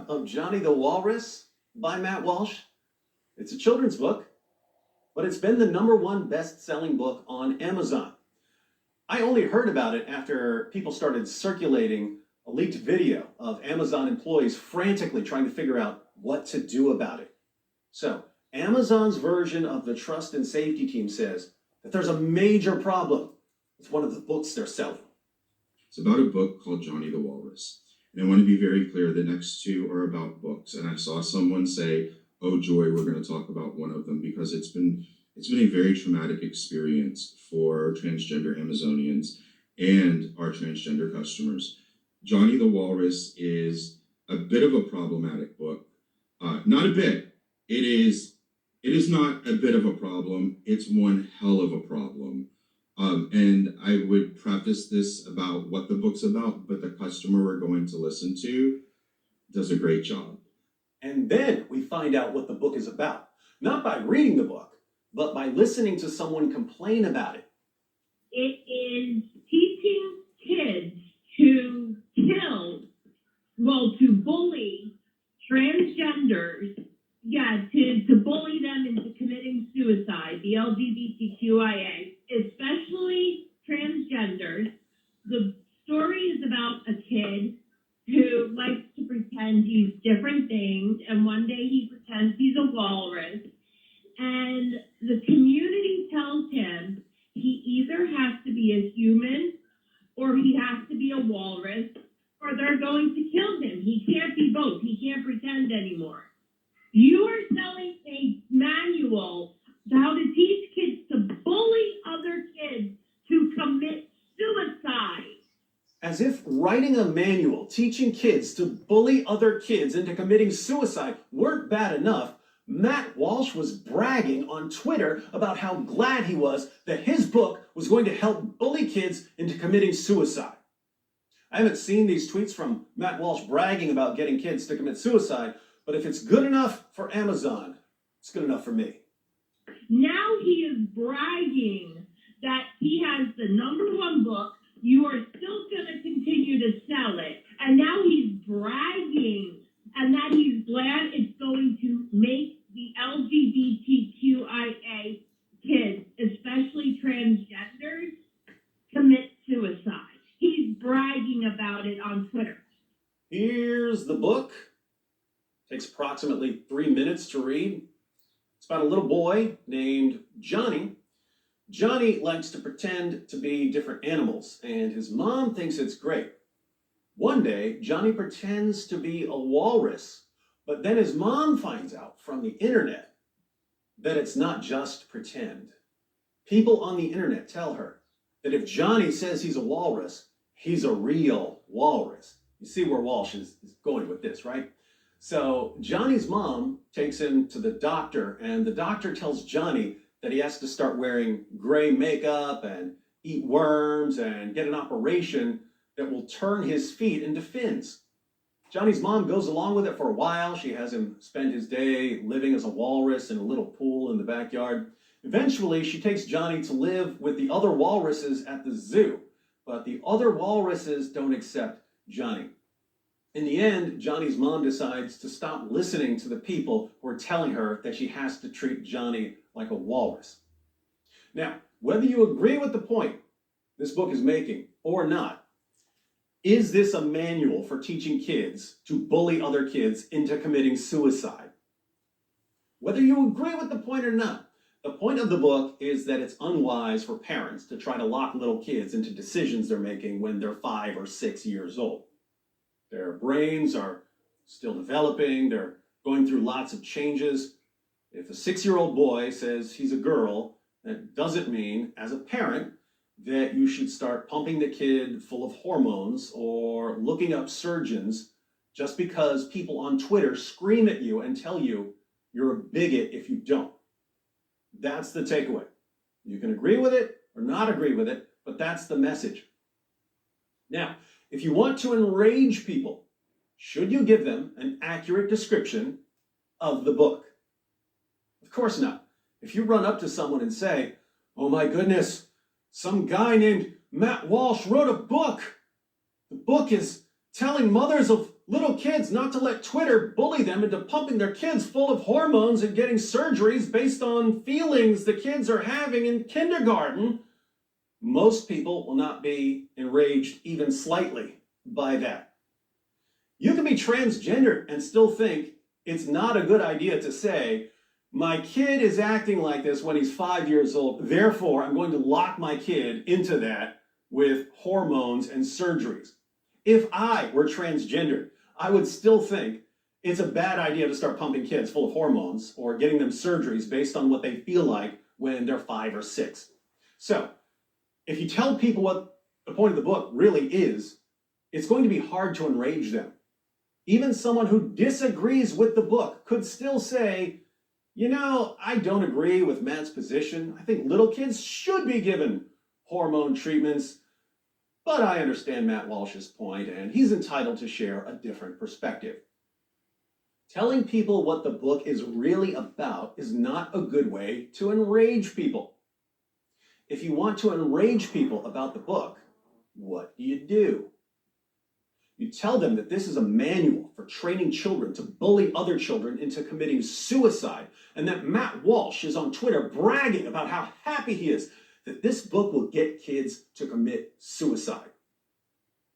of Johnny the Walrus by Matt Walsh. It's a children's book, but it's been the #1 best-selling book on Amazon. I only heard about it after people started circulating a leaked video of Amazon employees frantically trying to figure out what to do about it. So, Amazon's version of the trust and safety team says that there's a major problem with one of the books they're selling. It's about a book called Johnny the Walrus. And I want to be very clear, the next two are about books. And I saw someone say, oh joy, we're going to talk about one of them because it's been a very traumatic experience for transgender Amazonians and our transgender customers. Johnny the Walrus is a bit of a problematic book. Not a bit. It is not a bit of a problem. It's one hell of a problem. And I would preface this about what the book's about, but the customer we're going to listen to does a great job. And then we find out what the book is about, not by reading the book, but by listening to someone complain about it. It is teaching kids to bully transgenders, to bully them into committing suicide, the LGBTQIA, especially transgenders. The story is about a kid who likes to pretend he's different things, and one day he pretends he's a walrus, and the community tells him he either has to be a human or he has to be a walrus, or they're going to kill him. He can't be both. He can't pretend anymore. You are selling a manual how to teach kids to bully other kids to commit suicide. As if writing a manual teaching kids to bully other kids into committing suicide weren't bad enough, Matt Walsh was bragging on Twitter about how glad he was that his book was going to help bully kids into committing suicide. I haven't seen these tweets from Matt Walsh bragging about getting kids to commit suicide, but if it's good enough for Amazon, it's good enough for me. Now he is bragging that he has the #1 book. You are still going to continue to sell it. And now he's bragging and that he's glad it's going to make the LGBTQIA kids, especially transgenders, commit suicide. He's bragging about it on Twitter. Here's the book. Takes approximately 3 minutes to read. It's about a little boy named Johnny. Johnny likes to pretend to be different animals, and his mom thinks it's great. One day, Johnny pretends to be a walrus, but then his mom finds out from the internet that it's not just pretend. People on the internet tell her that if Johnny says he's a walrus, he's a real walrus. You see where Walsh is going with this, right? So Johnny's mom takes him to the doctor, and the doctor tells Johnny that he has to start wearing gray makeup and eat worms and get an operation that will turn his feet into fins. Johnny's mom goes along with it for a while. She has him spend his day living as a walrus in a little pool in the backyard. Eventually, she takes Johnny to live with the other walruses at the zoo, but the other walruses don't accept Johnny. In the end, Johnny's mom decides to stop listening to the people who are telling her that she has to treat Johnny like a walrus. Now, whether you agree with the point this book is making or not, is this a manual for teaching kids to bully other kids into committing suicide? Whether you agree with the point or not, the point of the book is that it's unwise for parents to try to lock little kids into decisions they're making when they're 5 or 6 years old. Their brains are still developing, they're going through lots of changes. If a 6-year-old boy says he's a girl, that doesn't mean, as a parent, that you should start pumping the kid full of hormones or looking up surgeons just because people on Twitter scream at you and tell you you're a bigot if you don't. That's the takeaway. You can agree with it or not agree with it, but that's the message. Now, if you want to enrage people, should you give them an accurate description of the book? Of course not. If you run up to someone and say, oh my goodness, some guy named Matt Walsh wrote a book. The book is telling mothers of little kids not to let Twitter bully them into pumping their kids full of hormones and getting surgeries based on feelings the kids are having in kindergarten, most people will not be enraged even slightly by that. You can be transgender and still think it's not a good idea to say, my kid is acting like this when he's 5 years old, therefore I'm going to lock my kid into that with hormones and surgeries. If I were transgender, I would still think it's a bad idea to start pumping kids full of hormones or getting them surgeries based on what they feel like when they're 5 or 6. So, if you tell people what the point of the book really is, it's going to be hard to enrage them. Even someone who disagrees with the book could still say, I don't agree with Matt's position. I think little kids should be given hormone treatments, but I understand Matt Walsh's point, and he's entitled to share a different perspective. Telling people what the book is really about is not a good way to enrage people. If you want to enrage people about the book, what do? You tell them that this is a manual for training children to bully other children into committing suicide, and that Matt Walsh is on Twitter bragging about how happy he is that this book will get kids to commit suicide.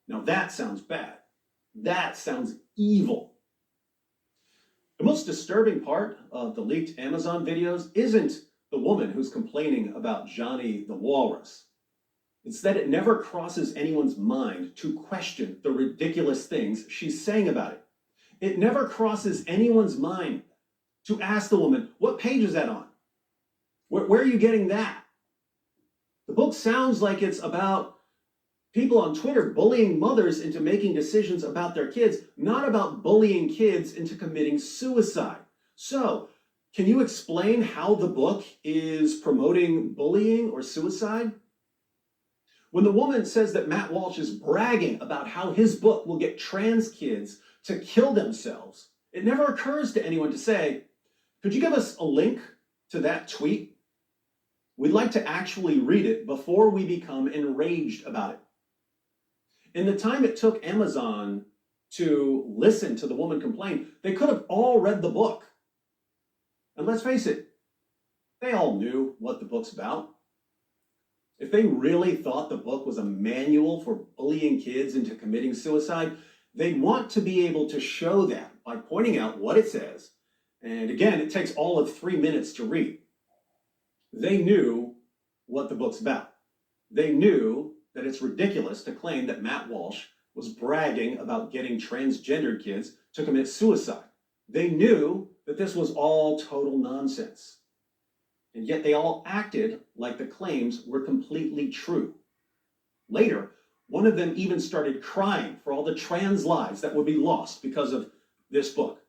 Now that sounds bad. That sounds evil. The most disturbing part of the leaked Amazon videos isn't the woman who's complaining about Johnny the Walrus. It's that it never crosses anyone's mind to question the ridiculous things she's saying about it. It never crosses anyone's mind to ask the woman, what page is that on? Where are you getting that? The book sounds like it's about people on Twitter bullying mothers into making decisions about their kids, not about bullying kids into committing suicide. So, can you explain how the book is promoting bullying or suicide? When the woman says that Matt Walsh is bragging about how his book will get trans kids to kill themselves, it never occurs to anyone to say, could you give us a link to that tweet? We'd like to actually read it before we become enraged about it. In the time it took Amazon to listen to the woman complain, they could have all read the book. And let's face it, they all knew what the book's about. If they really thought the book was a manual for bullying kids into committing suicide, they'd want to be able to show that by pointing out what it says. And again, it takes all of 3 minutes to read. They knew what the book's about. They knew that it's ridiculous to claim that Matt Walsh was bragging about getting transgendered kids to commit suicide. They knew that this was all total nonsense. And yet they all acted like the claims were completely true. Later, one of them even started crying for all the trans lives that would be lost because of this book.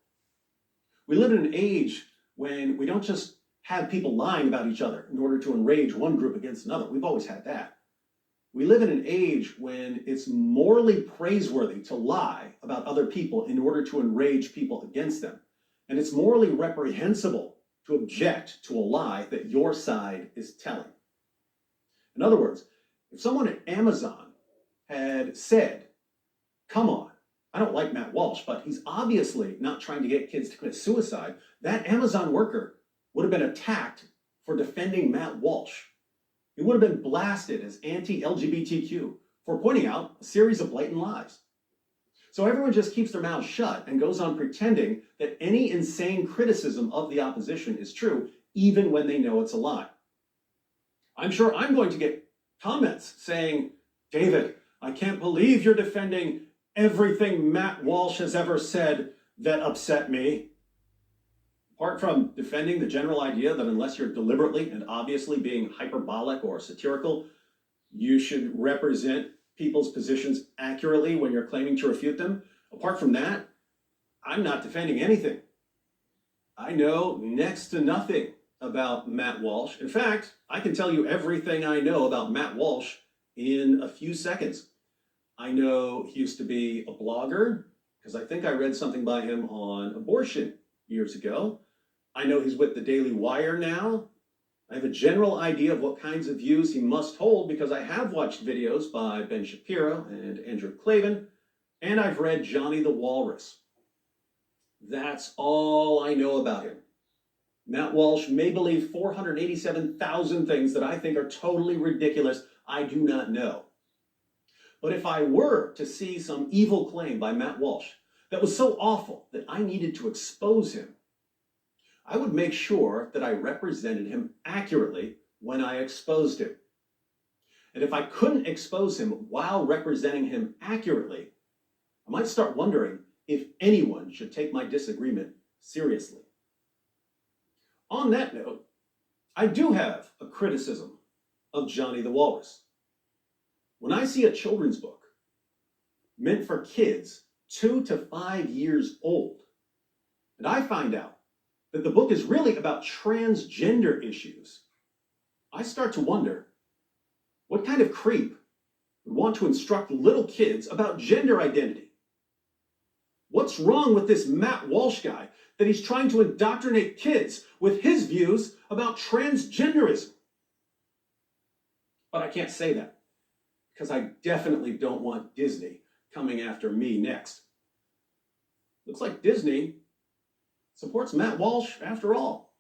We live in an age when we don't just have people lying about each other in order to enrage one group against another. We've always had that. We live in an age when it's morally praiseworthy to lie about other people in order to enrage people against them. And it's morally reprehensible to object to a lie that your side is telling. In other words, if someone at Amazon had said, come on, I don't like Matt Walsh, but he's obviously not trying to get kids to commit suicide, that Amazon worker would have been attacked for defending Matt Walsh. He would have been blasted as anti-LGBTQ for pointing out a series of blatant lies. So everyone just keeps their mouths shut and goes on pretending that any insane criticism of the opposition is true, even when they know it's a lie. I'm sure I'm going to get comments saying, David, I can't believe you're defending everything Matt Walsh has ever said that upset me. Apart from defending the general idea that unless you're deliberately and obviously being hyperbolic or satirical, you should represent people's positions accurately when you're claiming to refute them. Apart from that, I'm not defending anything. I know next to nothing about Matt Walsh. In fact, I can tell you everything I know about Matt Walsh in a few seconds. I know he used to be a blogger, because I think I read something by him on abortion years ago. I know he's with the Daily Wire now. I have a general idea of what kinds of views he must hold because I have watched videos by Ben Shapiro and Andrew Klavan, and I've read Johnny the Walrus. That's all I know about him. Matt Walsh may believe 487,000 things that I think are totally ridiculous. I do not know. But if I were to see some evil claim by Matt Walsh that was so awful that I needed to expose him, I would make sure that I represented him accurately when I exposed him. And if I couldn't expose him while representing him accurately, I might start wondering if anyone should take my disagreement seriously. On that note, I do have a criticism of Johnny the Walrus. When I see a children's book meant for kids 2 to 5 years old, and I find out that the book is really about transgender issues, I start to wonder, what kind of creep would want to instruct little kids about gender identity? What's wrong with this Matt Walsh guy that he's trying to indoctrinate kids with his views about transgenderism? But I can't say that, because I definitely don't want Disney coming after me next. Looks like Disney supports Matt Walsh after all.